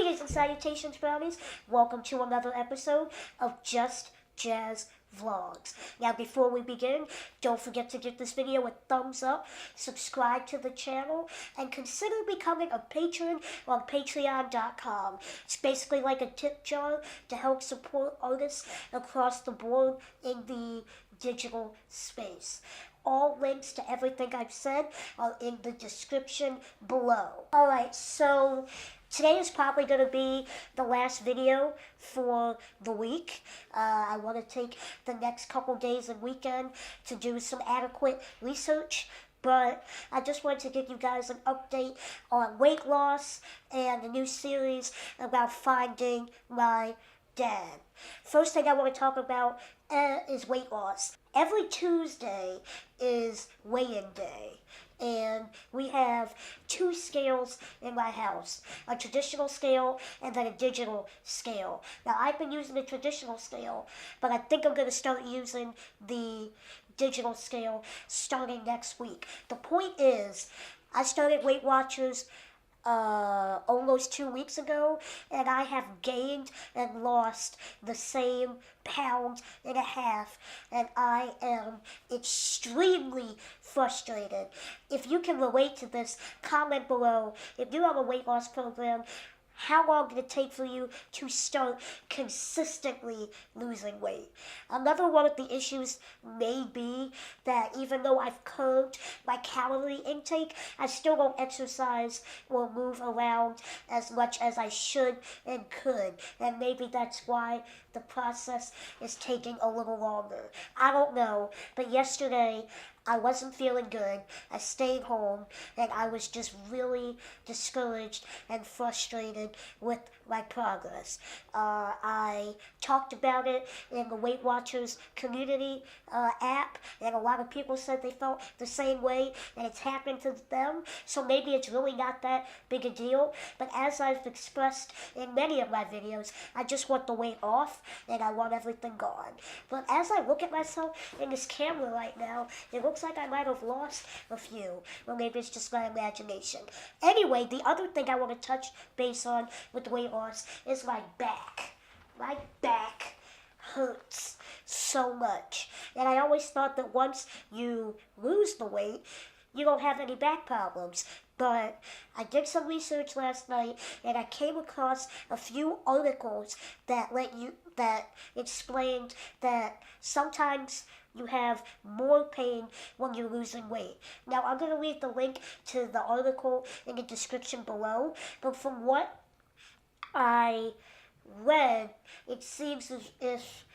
Greetings and salutations, brownies. Welcome to another episode of Just Jazz Vlogs. Now, before we begin, don't forget to give this video a thumbs up, subscribe to the channel, and consider becoming a patron on patreon.com. It's basically like a tip jar to help support artists across the board in the digital space. All links to everything I've said are in the description below. Alright, so today is probably going to be the last video for the week. I want to take the next couple days and weekend to do some adequate research. But I just wanted to give you guys an update on weight loss and the new series about finding my dad. First thing I want to talk about is weight loss. Every Tuesday is weigh-in day, and we have two scales in my house, a traditional scale and then a digital scale. Now, I've been using the traditional scale, but I think I'm going to start using the digital scale starting next week. The point is, I started Weight Watchers almost 2 weeks ago, and I have gained and lost the same pound and a half, and I am extremely frustrated. If you can relate to this, comment below. If you're on a weight loss program, how long did it take for you to start consistently losing weight? Another one of the issues may be that even though I've curbed my calorie intake, I still don't exercise or move around as much as I should and could. And maybe that's why the process is taking a little longer. I don't know, but yesterday I wasn't feeling good. I stayed home, and I was just really discouraged and frustrated with my progress. I talked about it in the Weight Watchers community app, and a lot of people said they felt the same way, and it's happened to them, so maybe it's really not that big a deal. But as I've expressed in many of my videos, I just want the weight off, and I want everything gone. But as I look at myself in this camera right now, it looks like I might have lost a few, or maybe it's just my imagination. Anyway, the other thing I want to touch base on with the weight loss is my back. My back hurts so much. And I always thought that once you lose the weight, you don't have any back problems. But I did some research last night, and I came across a few articles that explained that sometimes you have more pain when you're losing weight. Now, I'm going to leave the link to the article in the description below, but from what I read, it seems as if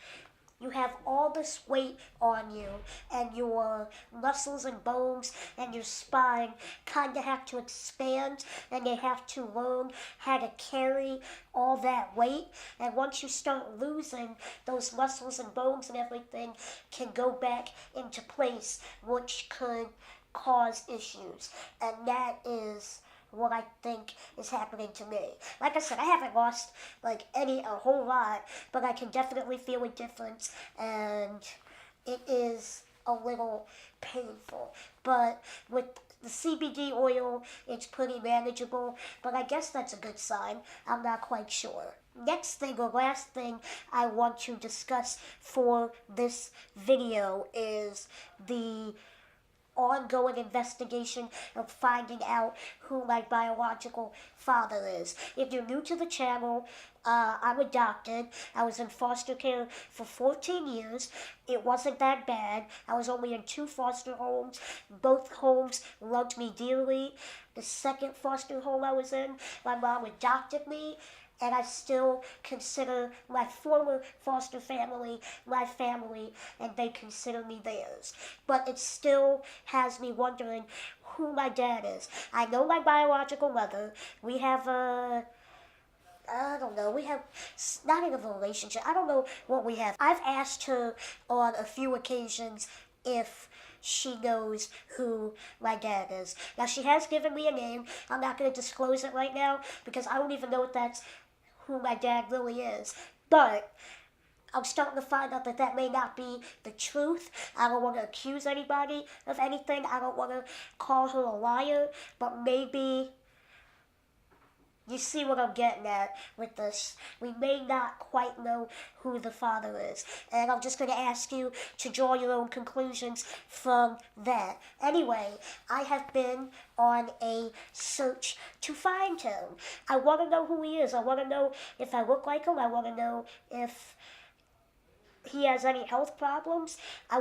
you have all this weight on you, and your muscles and bones and your spine kind of have to expand, and they have to learn how to carry all that weight. And once you start losing, those muscles and bones and everything can go back into place, which could cause issues. And that is what I think is happening to me. Like I said, I haven't lost a whole lot, but I can definitely feel a difference, and it is a little painful. But with the CBD oil, it's pretty manageable, but I guess that's a good sign. I'm not quite sure. Next thing, or last thing I want to discuss for this video is the ongoing investigation of finding out who my biological father is. If you're new to the channel, I'm adopted. I was in foster care for 14 years. It wasn't that bad. I was only in 2 foster homes. Both homes loved me dearly. The second foster home I was in, my mom adopted me, and I still consider my former foster family my family, and they consider me theirs. But it still has me wondering who my dad is. I know my biological mother. We have I don't know, we have not even a relationship. I don't know what we have. I've asked her on a few occasions if she knows who my dad is. Now, she has given me a name. I'm not going to disclose it right now because I don't even know if that's who my dad really is. But I'm starting to find out that that may not be the truth. I don't want to accuse anybody of anything. I don't want to call her a liar, but maybe You see what I'm getting at with this. We may not quite know who the father is. And I'm just going to ask you to draw your own conclusions from that. Anyway, I have been on a search to find him. I want to know who he is. I want to know if I look like him. I want to know if he has any health problems. I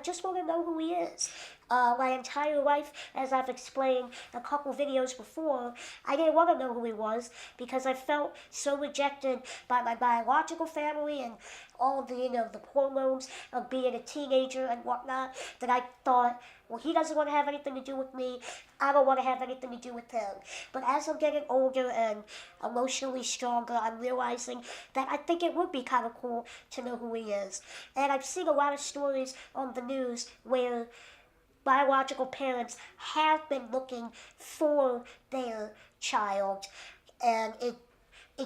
just want to know who he is. My entire life, as I've explained a couple videos before, I didn't want to know who he was because I felt so rejected by my biological family and all of the, the hormones of being a teenager and whatnot, that I thought, well, he doesn't want to have anything to do with me. I don't want to have anything to do with him. But as I'm getting older and emotionally stronger, I'm realizing that I think it would be kind of cool to know who he is. And I've seen a lot of stories on the news where biological parents have been looking for their child, and it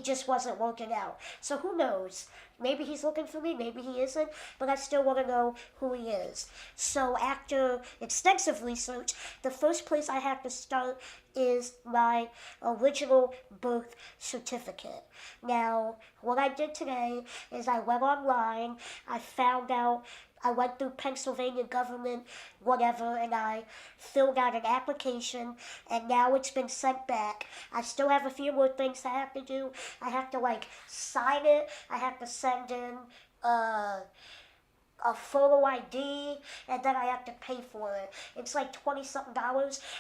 just wasn't working out. So who knows? Maybe he's looking for me, maybe he isn't, but I still want to know who he is. So after extensive research, the first place I have to start is my original birth certificate. Now, what I did today is I went online, I found out, I went through Pennsylvania government, whatever, and I filled out an application, and now it's been sent back. I still have a few more things I have to do. I have to, sign it. I have to send in a photo ID, and then I have to pay for it. It's like $20-something,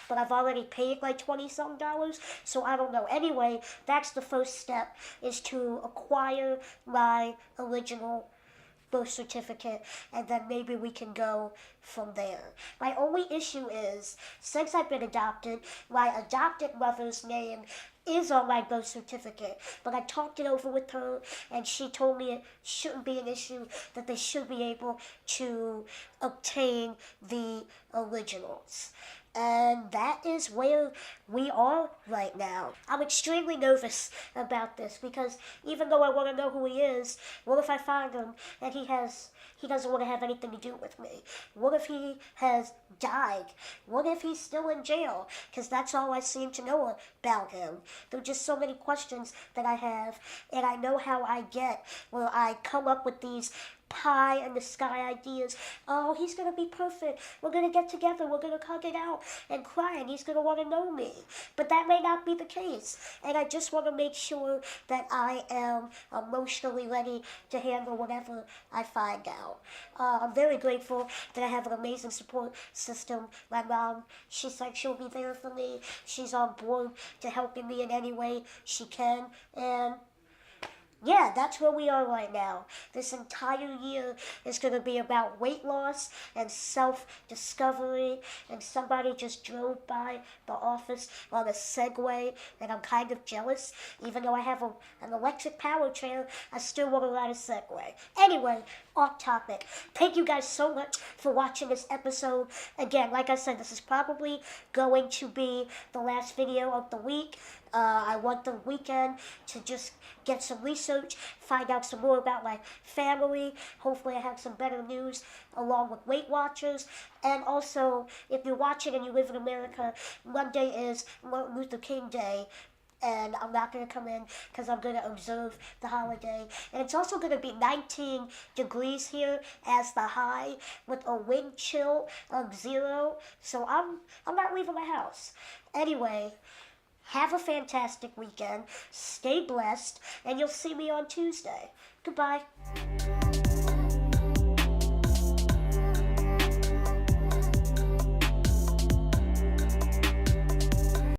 but I've already paid like $20-something, so I don't know. Anyway, that's the first step, is to acquire my original birth certificate, and then maybe we can go from there. My only issue is, since I've been adopted, my adopted mother's name is on my birth certificate, but I talked it over with her, and she told me it shouldn't be an issue, that they should be able to obtain the originals. And that is where we are right now. I'm extremely nervous about this because even though I want to know who he is, what if I find him and he doesn't want to have anything to do with me? What if he has died? What if he's still in jail? Because that's all I seem to know about him. There are just so many questions that I have, and I know how I get, where I come up with these pie in the sky ideas. Oh, he's going to be perfect. We're going to get together. We're going to hug it out and cry, and he's going to want to know me. But that may not be the case. And I just want to make sure that I am emotionally ready to handle whatever I find out. I'm very grateful that I have an amazing support system. My mom, she said she'll be there for me. She's on board to helping me in any way she can. And yeah, that's where we are right now. This entire year is going to be about weight loss and self-discovery, and somebody just drove by the office on a Segway, and I'm kind of jealous. Even though I have an electric power chair, I still want to ride a Segway. Anyway, off topic. Thank you guys so much for watching this episode. Again, like I said, this is probably going to be the last video of the week. I want the weekend to just get some research, find out some more about my family. Hopefully I have some better news along with Weight Watchers. And also, if you're watching and you live in America, Monday is Martin Luther King Day. And I'm not going to come in because I'm going to observe the holiday. And it's also going to be 19 degrees here as the high with a wind chill of 0. So I'm not leaving my house. Anyway, have a fantastic weekend, stay blessed, and you'll see me on Tuesday. Goodbye.